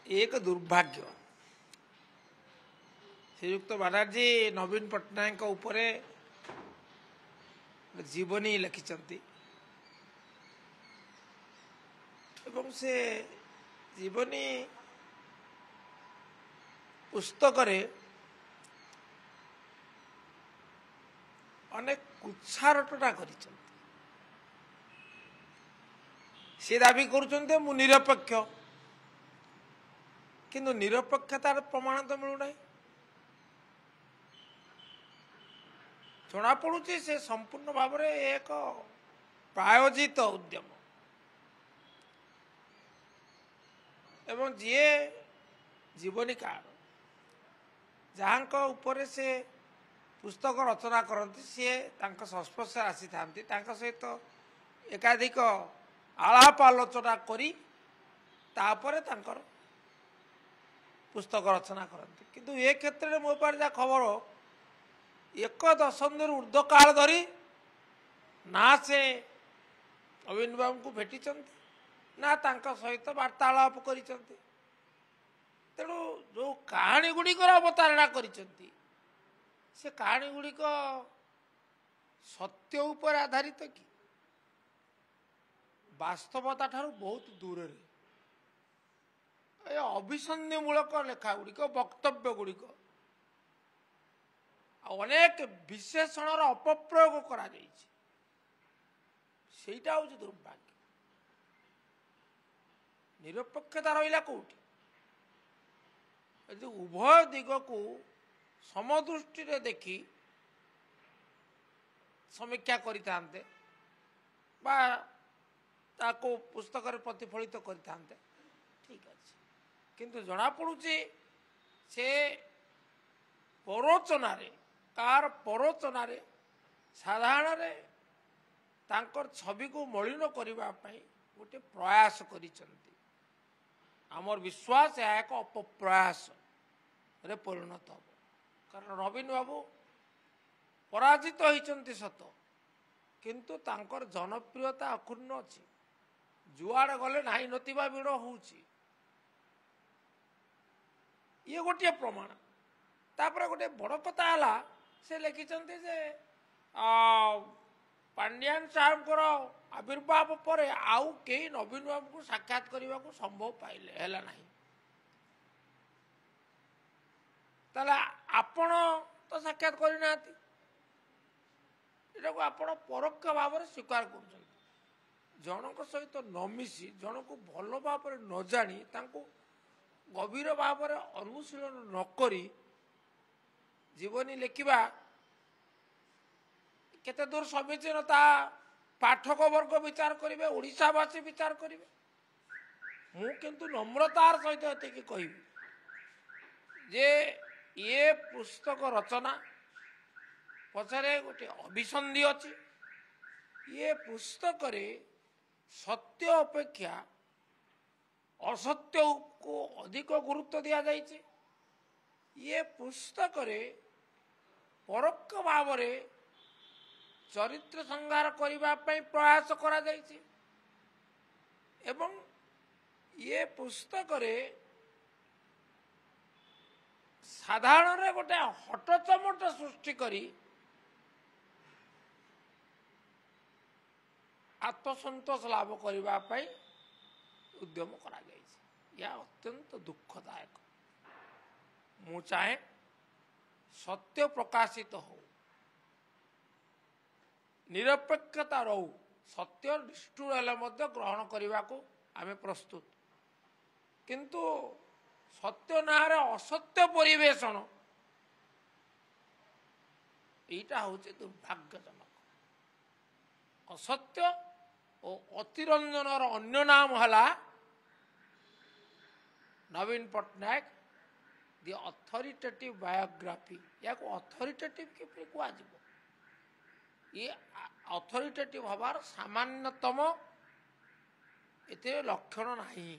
एक दुर्भाग्य श्रीयुक्त बनर्जी नवीन पट्टनायक उपरे जीवनी लिखिंट एवं से जीवनी पुस्तक अनेक कुत्सारटा कर दाबी कर निरपेक्ष किंतु निरपेक्षतार प्रमाण तो मिलूना जना पड़ुची से संपूर्ण भाव में एक प्रायोजित उद्यम एवं जी जीवनीकार जहाँ ऊपर से पुस्तक रचना करती सी संस्पर्श आसी था सहित एकाधिक आलाप आलोचना करी तापर तांकर पुस्तक रचना करते किंतु ए क्षेत्र में मो पास जहाँ खबर एक दशंधि ऊर्ध्व काल धरी ना से नवीन बाबू को भेटी ना तांका सहित वार्तालाप कर तेणु जो कहानी गुड़िकर अवतारणा कर से कहानी गुड़िक सत्य उपर आधारित कि वास्तवता ठारू बहुत दूर अभिसंधिमूलक लेखा गुड़िक वक्तव्य गुड़िक अनेक विशेषण अपप्रयोग करा सेटा हूँ दुर्भाग्य निरपेक्षता रहा कौटी उभय दिग को समदृष्टि देखि समीक्षा करते पुस्तक प्रतिफलित करते ठीक अच्छे किंतु जना पड़ुची से परोचन कार परोचन साधारण तांकर छवि को मलिन करने गोटे प्रयास आमर विश्वास यह एक अपप्रयास रे परिणत हम कारण नवीन बाबू पराजित होती सत किंतु तांकर जनप्रियता अक्षुण्ण अच्छी जुआड़े गले नहीं नथिबा भिड़ होउची ये गोटे प्रमाण तापर गोटे बड़ कथा है से लिखिंट जे पांड्यान साहब आविर्भाव पर आउ कई नवीन बाबू को साक्षात करने को संभव पाइले है ना ताला आपण तो साक्षात करना आपण परोक्ष भाव में स्वीकार कर जनक सहित न मिसी जन को भल भाव न जानी गभीर भाव में अनुशीलन नक जीवनी लिखा केते दूर समीचीनता पाठक वर्ग विचार करेंगे ओडिशावासी विचार करेंगे मु किंतु नम्रतार सहित ये कहि जे ये पुस्तक रचना पछरे गोटे अभिसंधि अच्छी ये पुस्तक सत्य अपेक्षा असत्य को अधिक गुरुत्व दिया जाइए ये पुस्तक परोक्ष भाव में चरित्र संहार करने प्रयास करा जाइए एवं ये पुस्तक साधारण गोटे हटचमट सृष्टि करी आत्मसंतोष लाभ करने उद्यम करा यह अत्यंत दुखदायक मु चाहे सत्य प्रकाशित हो निरपेक्षता रहू सत्य निष्ठुर हेले ग्रहण करने को आम प्रस्तुत किंतु सत्य ना असत्य परिवेशन यहाँ हूँ दुर्भाग्यजनक असत्य और अतिरंजन अन्य नाम है नवीन पट्टनायक दि अथॉरिटेटिव बायोग्राफी या अथॉरिटेटिव के कह ये अथॉरिटेटिव हबार सामान्यतम एते लक्षण नहीं।